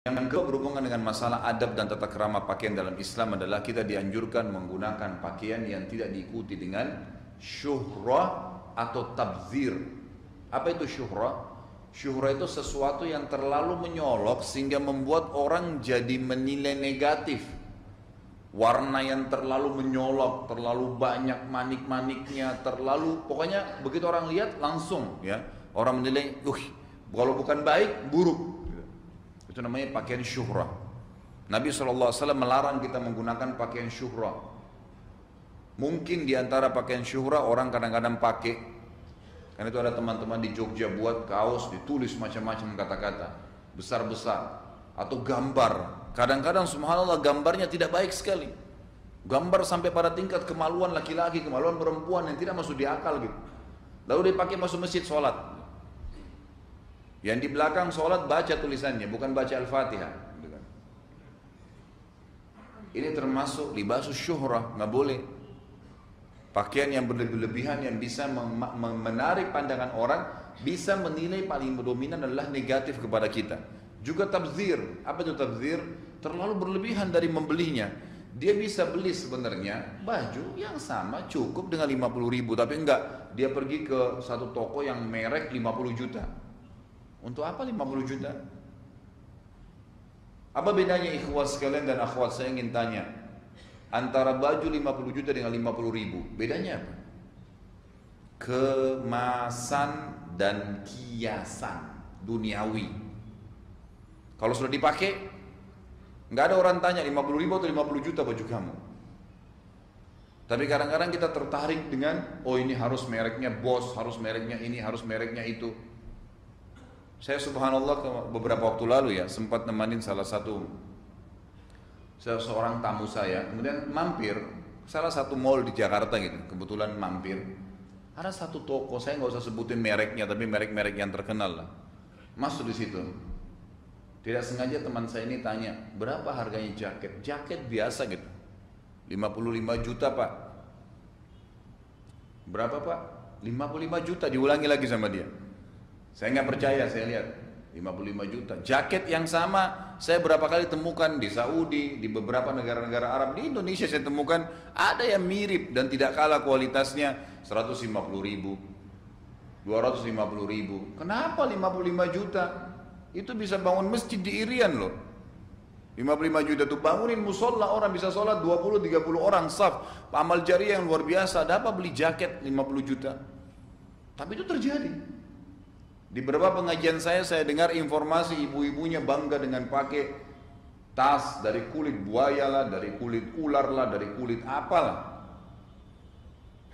Yang kedua berhubungan dengan masalah adab dan tata krama pakaian dalam Islam adalah kita dianjurkan menggunakan pakaian yang tidak diikuti dengan syuhrah atau tabzir. Apa itu syuhrah? Syuhrah itu sesuatu yang terlalu menyolok sehingga membuat orang jadi menilai negatif. Warna yang terlalu menyolok, terlalu banyak manik-maniknya, terlalu pokoknya begitu orang lihat langsung ya orang menilai, kalau bukan baik buruk. Itu namanya pakaian syuhrah. Nabi SAW melarang kita menggunakan pakaian syuhrah. Mungkin diantara pakaian syuhrah orang kadang-kadang pakai, karena itu ada teman-teman di Jogja buat kaos ditulis macam-macam kata-kata besar-besar atau gambar. Kadang-kadang subhanallah gambarnya tidak baik sekali. Gambar sampai pada tingkat kemaluan laki-laki, kemaluan perempuan yang tidak masuk di akal gitu. Lalu dipakai masuk masjid sholat. Yang di belakang sholat baca tulisannya, bukan baca Al-Fatihah. Ini termasuk libasus syuhrah, nggak boleh. Pakaian yang berlebihan yang bisa menarik pandangan orang, bisa menilai paling dominan adalah negatif kepada kita. Juga tabzir. Apa itu tabzir? Terlalu berlebihan dari membelinya. Dia bisa beli sebenarnya baju yang sama cukup dengan 50.000, tapi enggak. Dia pergi ke satu toko yang merek 50 juta. Untuk apa 50 juta? Apa bedanya ikhwas sekalian dan akhwat, saya ingin tanya, antara baju 50 juta dengan 50.000, bedanya apa? Kemasan dan kiasan duniawi. Kalau sudah dipakai, nggak ada orang tanya 50.000 atau 50 juta baju kamu. Tapi kadang-kadang kita tertarik dengan, oh ini harus mereknya Boss, harus mereknya ini, harus mereknya itu. Saya subhanallah beberapa waktu lalu ya sempat nemanin salah satu seorang tamu saya, kemudian mampir salah satu mall di Jakarta gitu, kebetulan mampir. Ada satu toko, saya nggak usah sebutin mereknya, tapi merek-merek yang terkenal lah. Masuk di situ. Tidak sengaja teman saya ini tanya, berapa harganya jaket? Jaket biasa gitu. 55 juta pak. Berapa pak? 55 juta, diulangi lagi sama dia. Saya nggak percaya, saya lihat 55 juta. Jaket yang sama saya berapa kali temukan di Saudi, di beberapa negara-negara Arab, di Indonesia saya temukan ada yang mirip dan tidak kalah kualitasnya 150.000, 250.000. Kenapa 55 juta? Itu bisa bangun masjid di Irian loh. 55 juta itu bangunin musola, orang bisa sholat 20-30 orang saf. Amal jariah yang luar biasa. Ada apa beli jaket 50 juta? Tapi itu terjadi. Di beberapa pengajian saya dengar informasi ibu-ibunya bangga dengan pakai tas dari kulit buaya lah, dari kulit ular lah, dari kulit apalah.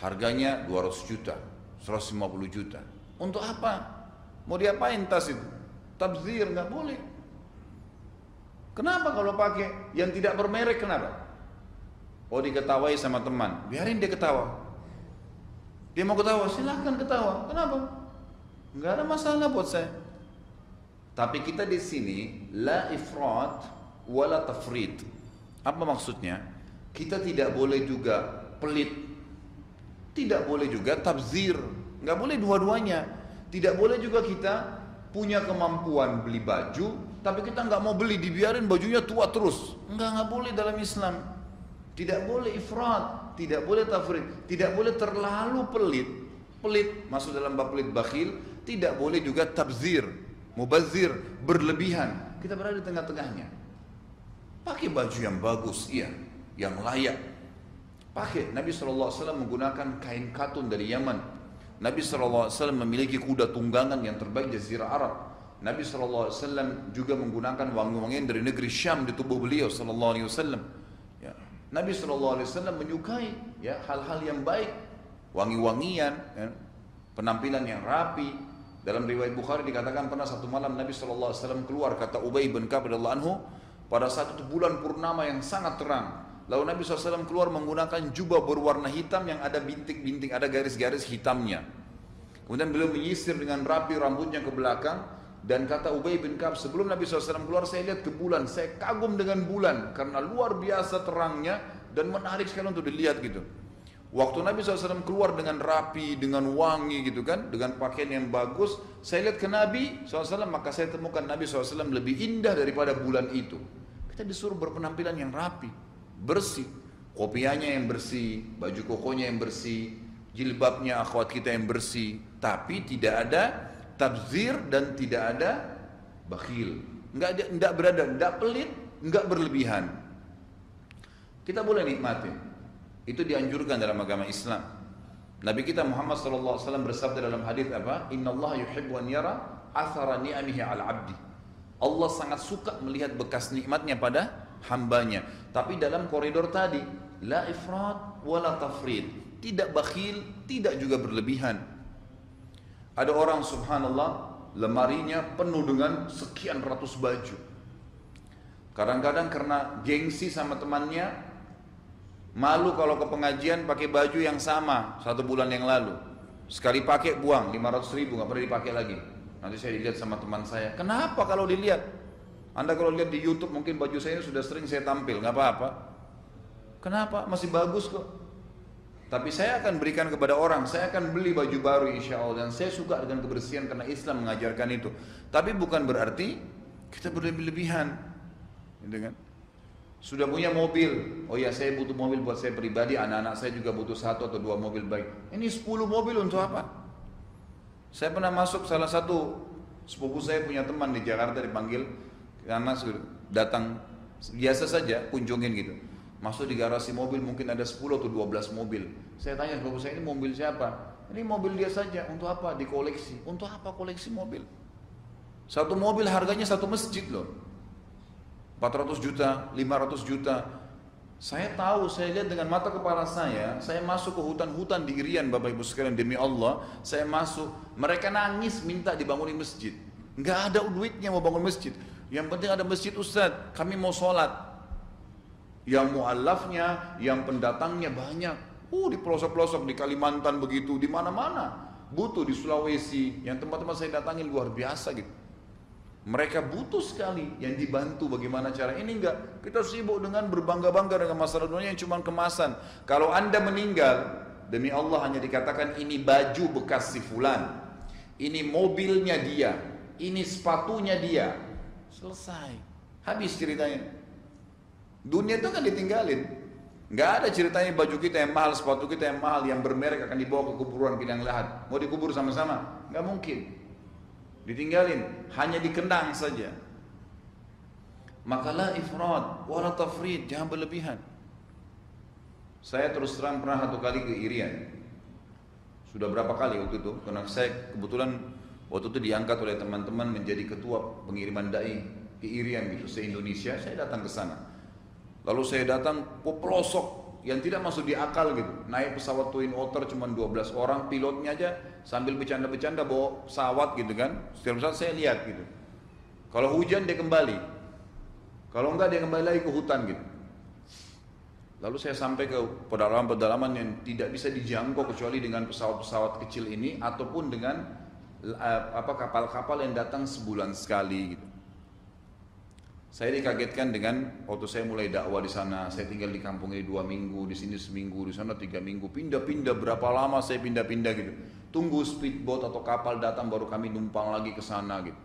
Harganya 200 juta, 150 juta. Untuk apa? Mau diapain tas itu? Tabzir, nggak boleh. Kenapa kalau pakai yang tidak bermerek, kenapa? Oh diketawai sama teman, biarin dia ketawa. Dia mau ketawa, silahkan ketawa. Kenapa? Enggak ada masalah buat saya. Tapi kita di sini la ifrat wala tafrit. Apa maksudnya? Kita tidak boleh juga pelit, tidak boleh juga tabzir. Enggak boleh dua-duanya. Tidak boleh juga kita punya kemampuan beli baju, tapi kita enggak mau beli, dibiarin bajunya tua terus. Enggak boleh dalam Islam. Tidak boleh ifrat, tidak boleh tafrit, tidak boleh terlalu pelit. Pelit masuk dalam bab pelit bakhil, tidak boleh juga tabzir, mubazir, berlebihan. Kita berada di tengah-tengahnya. Pakai baju yang bagus, iya, yang layak. Pakai. Nabi SAW menggunakan kain katun dari Yaman. Nabi SAW memiliki kuda tunggangan yang terbaik di Jazirah Arab. Nabi SAW juga menggunakan wangi-wangian dari negeri Syam di tubuh beliau SAW. Ya. Nabi SAW menyukai ya hal-hal yang baik. Wangi-wangian, ya, penampilan yang rapi. Dalam riwayat Bukhari dikatakan pernah satu malam Nabi SAW keluar, kata Ubay bin Ka'ab radhiyallahu anhu, pada saat itu bulan purnama yang sangat terang. Lalu Nabi SAW keluar menggunakan jubah berwarna hitam yang ada bintik-bintik, ada garis-garis hitamnya. Kemudian beliau menyisir dengan rapi rambutnya ke belakang. Dan kata Ubay bin Ka'ab, sebelum Nabi SAW keluar saya lihat ke bulan, saya kagum dengan bulan karena luar biasa terangnya dan menarik sekali untuk dilihat gitu. Waktu Nabi SAW keluar dengan rapi, dengan wangi gitu kan, dengan pakaian yang bagus, saya lihat ke Nabi SAW, maka saya temukan Nabi SAW lebih indah daripada bulan itu. Kita disuruh berpenampilan yang rapi, bersih, kopiahnya yang bersih, baju kokonya yang bersih, jilbabnya akhwat kita yang bersih, tapi tidak ada tabzir dan tidak ada bakhil. Enggak berada, enggak pelit, enggak berlebihan. Kita boleh nikmati. Itu dianjurkan dalam agama Islam. Nabi kita Muhammad SAW bersabda dalam hadis apa? Inna Allah yuhibbu an yara athara ni'amihi ala abdi. Allah sangat suka melihat bekas nikmatnya pada hambanya. Tapi dalam koridor tadi, la ifrat wa la tafrid. Tidak bakhil, tidak juga berlebihan. Ada orang subhanallah, lemarinya penuh dengan sekian ratus baju. Kadang-kadang karena gengsi sama temannya, malu kalau ke pengajian pakai baju yang sama 1 bulan yang lalu. Sekali pakai buang 500.000, nggak pernah dipakai lagi. Nanti saya dilihat sama teman saya. Kenapa kalau dilihat? Anda kalau lihat di YouTube mungkin baju saya sudah sering saya tampil, nggak apa-apa. Kenapa? Masih bagus kok. Tapi saya akan berikan kepada orang. Saya akan beli baju baru insya Allah. Dan saya suka dengan kebersihan karena Islam mengajarkan itu. Tapi bukan berarti kita berlebihan, gitu kan? Sudah punya mobil, oh ya saya butuh mobil buat saya pribadi, anak-anak saya juga butuh 1 atau 2 mobil baik. Ini 10 mobil untuk apa? Saya pernah masuk salah satu sepupu saya punya teman di Jakarta dipanggil karena datang biasa saja kunjungin gitu. Masuk di garasi mobil mungkin ada 10 atau 12 mobil. Saya tanya sepupu saya, ini mobil siapa? Ini mobil dia saja, untuk apa? Dikoleksi. Untuk apa koleksi mobil? Satu mobil harganya 1 masjid loh. 400 juta, 500 juta. Saya tahu, saya lihat dengan mata kepala saya masuk ke hutan-hutan di Irian Bapak Ibu sekalian, demi Allah, saya masuk, mereka nangis minta dibangunin masjid. Enggak ada duitnya mau bangun masjid. Yang penting ada masjid Ustaz, kami mau sholat. Yang mu'allafnya, yang pendatangnya banyak. Di pelosok-pelosok, di Kalimantan begitu, di mana-mana. Butuh di Sulawesi, yang tempat-tempat saya datangin luar biasa gitu. Mereka butuh sekali yang dibantu bagaimana cara ini. Enggak, kita sibuk dengan berbangga-bangga dengan masalah dunia yang cuma kemasan. Kalau Anda meninggal, demi Allah hanya dikatakan ini baju bekas si fulan, ini mobilnya dia, ini sepatunya dia, selesai, habis ceritanya. Dunia itu kan ditinggalin. Enggak ada ceritanya baju kita yang mahal, sepatu kita yang mahal, yang bermerek akan dibawa ke kuburan pinang lahat. Mau dikubur sama-sama? Enggak mungkin. Ditinggalin, hanya dikenang saja. Maka la ifrat wala tafrid, jangan berlebihan. Saya terus terang pernah 1 kali ke Irian. Sudah berapa kali waktu itu? Karena saya kebetulan waktu itu diangkat oleh teman-teman menjadi ketua pengiriman dai ke Irian gitu, se-Indonesia. Saya datang ke sana. Lalu saya datang ke pelosok yang tidak masuk di akal gitu. Naik pesawat Twin Otter cuma 12 orang, pilotnya aja sambil bercanda-bercanda bawa pesawat gitu kan. Setiap saat saya lihat gitu. Kalau hujan dia kembali. Kalau enggak dia kembali lagi ke hutan gitu. Lalu saya sampai ke pedalaman-pedalaman yang tidak bisa dijangkau kecuali dengan pesawat-pesawat kecil ini ataupun dengan kapal-kapal yang datang sebulan sekali gitu. Saya dikagetkan dengan waktu saya mulai dakwah di sana, saya tinggal di kampung ini 2 minggu, di sini seminggu, di sana 3 minggu, pindah-pindah berapa lama saya pindah-pindah gitu. Tunggu speedboat atau kapal datang baru kami numpang lagi ke sana gitu.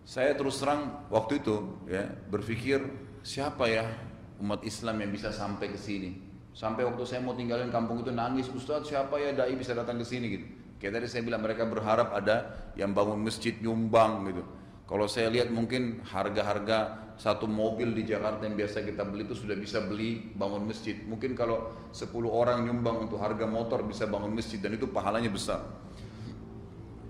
Saya terus terang waktu itu ya berpikir siapa ya umat Islam yang bisa sampai ke sini. Sampai waktu saya mau tinggalin kampung itu nangis, Ustaz siapa ya dai bisa datang ke sini gitu. Kayak tadi saya bilang mereka berharap ada yang bangun masjid nyumbang gitu. Kalau saya lihat mungkin harga-harga 1 mobil di Jakarta yang biasa kita beli itu sudah bisa beli bangun masjid. Mungkin kalau 10 orang nyumbang untuk harga motor bisa bangun masjid dan itu pahalanya besar.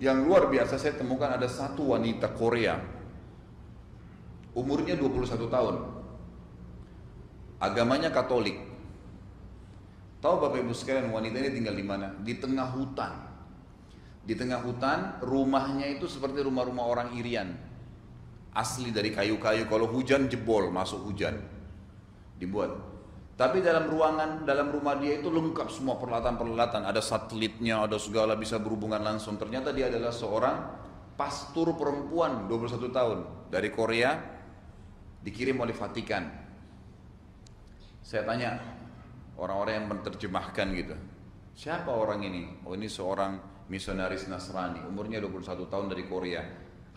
Yang luar biasa saya temukan ada 1 wanita Korea. Umurnya 21 tahun. Agamanya Katolik. Tahu Bapak Ibu sekalian wanita ini tinggal di mana? Di tengah hutan. Di tengah hutan, rumahnya itu seperti rumah-rumah orang Irian. Asli dari kayu-kayu, kalau hujan jebol, masuk hujan. Dibuat. Tapi dalam ruangan, dalam rumah dia itu lengkap semua peralatan-peralatan. Ada satelitnya, ada segala, bisa berhubungan langsung. Ternyata dia adalah seorang pastor perempuan 21 tahun. Dari Korea, dikirim oleh Vatikan. Saya tanya, orang-orang yang menerjemahkan gitu. Siapa orang ini? Oh, ini seorang misionaris Nasrani, umurnya 21 tahun dari Korea.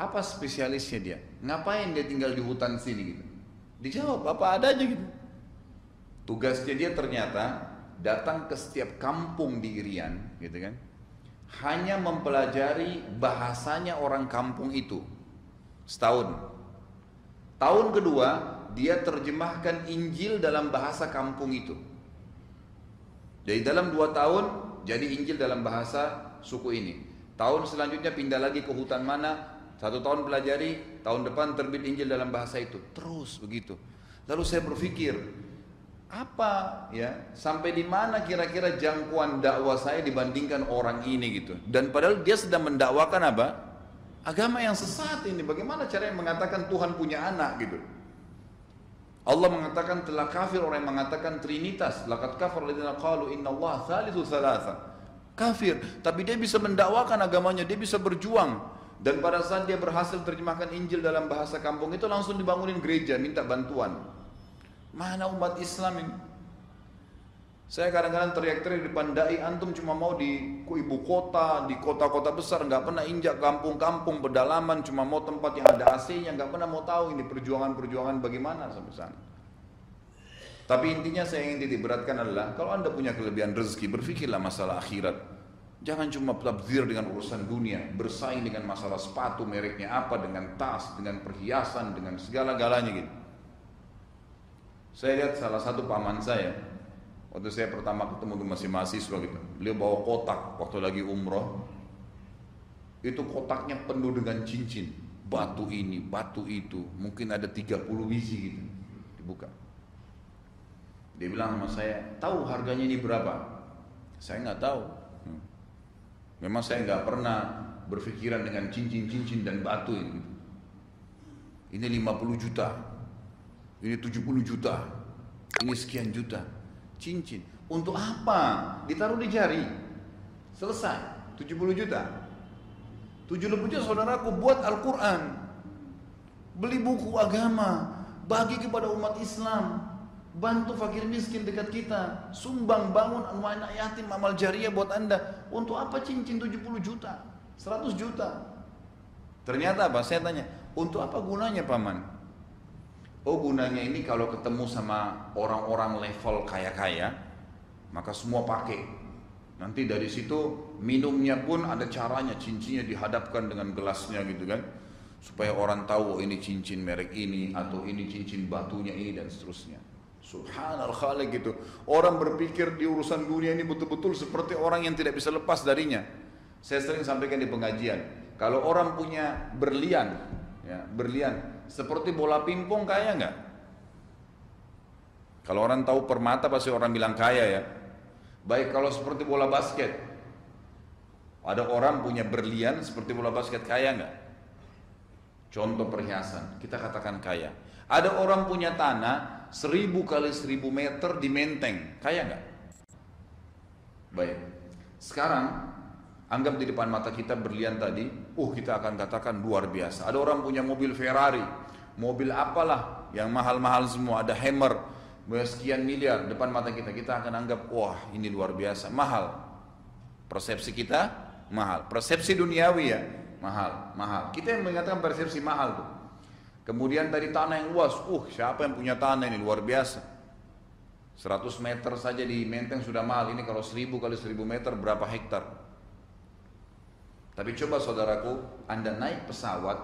Apa spesialisnya dia? Ngapain dia tinggal di hutan sini gitu? Dijawab, apa ada aja gitu. Tugasnya dia ternyata datang ke setiap kampung di Irian, gitu kan? Hanya mempelajari bahasanya orang kampung itu setahun. Tahun kedua, dia terjemahkan Injil dalam bahasa kampung itu. Jadi dalam 2 tahun jadi Injil dalam bahasa suku ini. Tahun selanjutnya pindah lagi ke hutan mana, 1 tahun pelajari, tahun depan terbit Injil dalam bahasa itu. Terus begitu. Lalu saya berpikir, apa ya, sampai di mana kira-kira jangkauan dakwah saya dibandingkan orang ini gitu. Dan padahal dia sedang mendakwakan apa? Agama yang sesat ini. Bagaimana caranya mengatakan Tuhan punya anak gitu. Allah mengatakan telah kafir orang yang mengatakan Trinitas. Laqad kafar alladziina qalu innallaha tsalitsu tsalatsa. Kafir, tapi dia bisa mendakwakan agamanya, dia bisa berjuang. Dan pada saat dia berhasil terjemahkan Injil dalam bahasa kampung itu, langsung dibangunin gereja, minta bantuan. Mana umat Islam ini? Saya kadang-kadang teriak-teriak di depan dai, antum cuma mau di ibu kota, di kota-kota besar, nggak pernah injak kampung-kampung pedalaman, cuma mau tempat yang ada AC-nya, nggak pernah mau tahu ini perjuangan-perjuangan bagaimana sampai sana. Tapi intinya saya ingin titik beratkan adalah, kalau anda punya kelebihan rezeki, berfikirlah masalah akhirat. Jangan cuma tabdzir dengan urusan dunia, bersaing dengan masalah sepatu mereknya apa, dengan tas, dengan perhiasan, dengan segala-galanya gitu. Saya lihat salah satu paman saya, waktu saya pertama ketemu masih mahasiswa gitu, beliau bawa kotak waktu lagi umroh. Itu kotaknya penuh dengan cincin, batu ini, batu itu, mungkin ada 30 biji gitu. Dibuka. Dia bilang sama saya, tahu harganya ini berapa? Saya nggak tahu. Memang saya nggak pernah berpikiran dengan cincin-cincin dan batu ini. Ini 50 juta, ini 70 juta, ini sekian juta. Cincin, untuk apa? Ditaruh di jari, selesai, 70 juta. 70 juta saudaraku buat Al-Quran, beli buku agama, bagi kepada umat Islam, bantu fakir miskin dekat kita, sumbang bangun anak yatim, amal jariah buat anda. Untuk apa cincin 70 juta, 100 juta? Ternyata apa? Saya tanya, untuk apa gunanya paman? Oh, gunanya ini kalau ketemu sama orang-orang level kaya-kaya, maka semua pakai. Nanti dari situ minumnya pun ada caranya, cincinnya dihadapkan dengan gelasnya gitu kan, supaya orang tahu oh, ini cincin merek ini, atau ini cincin batunya ini, dan seterusnya. Subhanal Khaliq gitu. Orang berpikir di urusan dunia ini betul-betul seperti orang yang tidak bisa lepas darinya. Saya sering sampaikan di pengajian, kalau orang punya berlian, ya, berlian seperti bola pingpong, kaya nggak? Kalau orang tahu permata pasti orang bilang kaya ya. Baik kalau seperti bola basket, ada orang punya berlian seperti bola basket, kaya nggak? Contoh perhiasan, kita katakan kaya. Ada orang punya tanah 1000 kali 1000 meter di Menteng, kaya nggak? Baik, sekarang anggap di depan mata kita berlian tadi, kita akan katakan luar biasa. Ada orang punya mobil Ferrari, mobil apalah yang mahal-mahal semua, ada Hammer, sekian miliar depan mata kita, kita akan anggap wah ini luar biasa, mahal. Persepsi kita mahal, persepsi duniawi ya mahal. Kita yang mengatakan persepsi mahal tuh. Kemudian tadi tanah yang luas, siapa yang punya tanah ini luar biasa. 100 meter saja di Menteng sudah mahal, ini kalau 1000 kali 1000 meter berapa hektar? Tapi coba saudaraku, anda naik pesawat,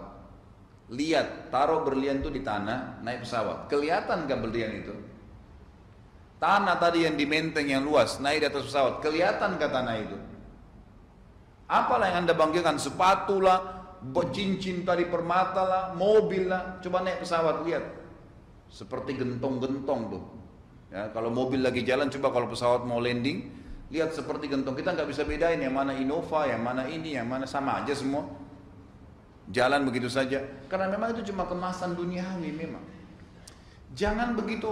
lihat, taruh berlian itu di tanah, naik pesawat, kelihatan gak berlian itu? Tanah tadi yang di Menteng yang luas, naik di atas pesawat, kelihatan gak tanah itu? Apalah yang anda banggakan, sepatu lah, cincin tadi permata lah, mobil lah, coba naik pesawat, lihat. Seperti gentong-gentong tuh. Ya, kalau mobil lagi jalan, coba kalau pesawat mau landing, lihat seperti gentong. Kita nggak bisa bedain yang mana Innova, yang mana ini, yang mana, sama aja semua. Jalan begitu saja. Karena memang itu cuma kemasan duniawi memang. Jangan begitu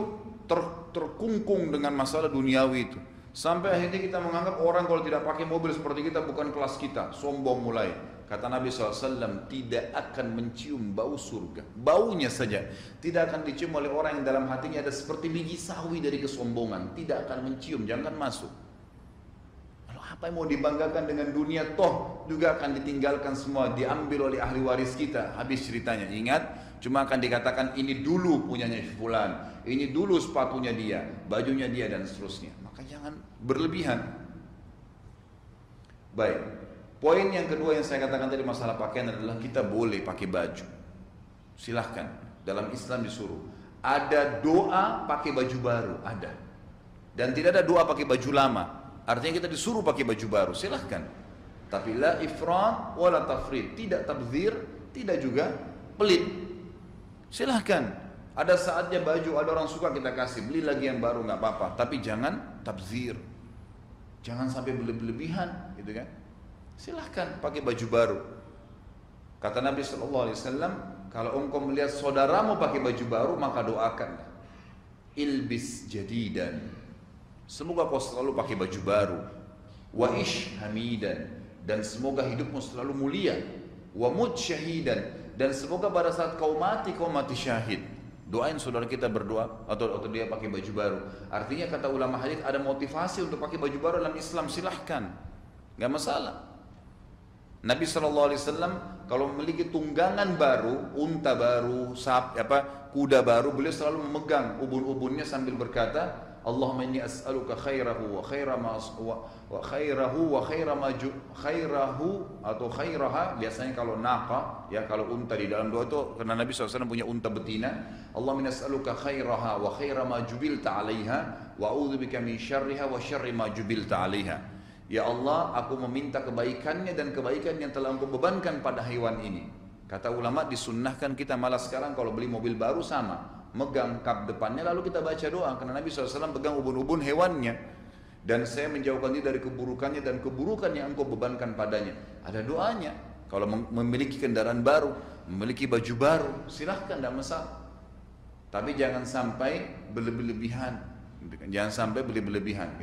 terkungkung dengan masalah duniawi itu. Sampai akhirnya kita menganggap orang kalau tidak pakai mobil seperti kita bukan kelas kita, sombong mulai. Kata Nabi SAW, tidak akan mencium bau surga, baunya saja tidak akan dicium oleh orang yang dalam hatinya ada seperti biji sawi dari kesombongan, tidak akan mencium, jangan masuk. Lalu apa yang mau dibanggakan dengan dunia, toh juga akan ditinggalkan semua, diambil oleh ahli waris kita, habis ceritanya. Ingat, cuma akan dikatakan ini dulu punyanya fulan, ini dulu sepatunya dia, bajunya dia, dan seterusnya. Maka jangan berlebihan. Baik. Poin yang kedua yang saya katakan tadi masalah pakaian adalah kita boleh pakai baju. Silahkan. Dalam Islam disuruh. Ada doa pakai baju baru, ada. Dan tidak ada doa pakai baju lama. Artinya kita disuruh pakai baju baru, silahkan. Tapi la ifrat wala tafrid, tidak tabzir, tidak juga pelit. Silahkan. Ada saatnya baju ada orang suka kita kasih, beli lagi yang baru nggak apa-apa. Tapi jangan tabzir, jangan sampai berlebihan, gitu kan? Silahkan pakai baju baru. Kata Nabi SAW, kalau engkau melihat saudaramu pakai baju baru, maka doakanlah. Ilbis jadidan, semoga kau selalu pakai baju baru. Wa ish hamidan, dan semoga hidupmu selalu mulia. Wa mut syahidan, dan semoga pada saat kau mati syahid. Doain saudara kita berdoa atau dia pakai baju baru. Artinya kata ulama hadis ada motivasi untuk pakai baju baru dalam Islam, silahkan, nggak masalah. Nabi SAW kalau memiliki tunggangan baru, unta baru, kuda baru, beliau selalu memegang ubun-ubunnya sambil berkata, Allahumma inni as'aluka khairahu wa khairahu atau khairaha. Biasanya kalau naqa, ya kalau unta di dalam doa itu, karena Nabi SAW punya unta betina, Allahumma inni as'aluka khairaha wa khaira ma jubilta 'alaiha wa a'udzubika min syarriha wa syarri ma jubilta 'alaiha. Ya Allah, aku meminta kebaikannya dan kebaikan yang telah engkau bebankan pada hewan ini. Kata ulama, disunnahkan kita malah sekarang kalau beli mobil baru sama, megang kap depannya lalu kita baca doa. Karena Nabi SAW pegang ubun-ubun hewannya. Dan saya menjauhkan dia dari keburukannya dan keburukan yang engkau bebankan padanya. Ada doanya. Kalau memiliki kendaraan baru, memiliki baju baru, silahkan, tidak masalah. Tapi jangan sampai berlebihan. Jangan sampai berlebihan.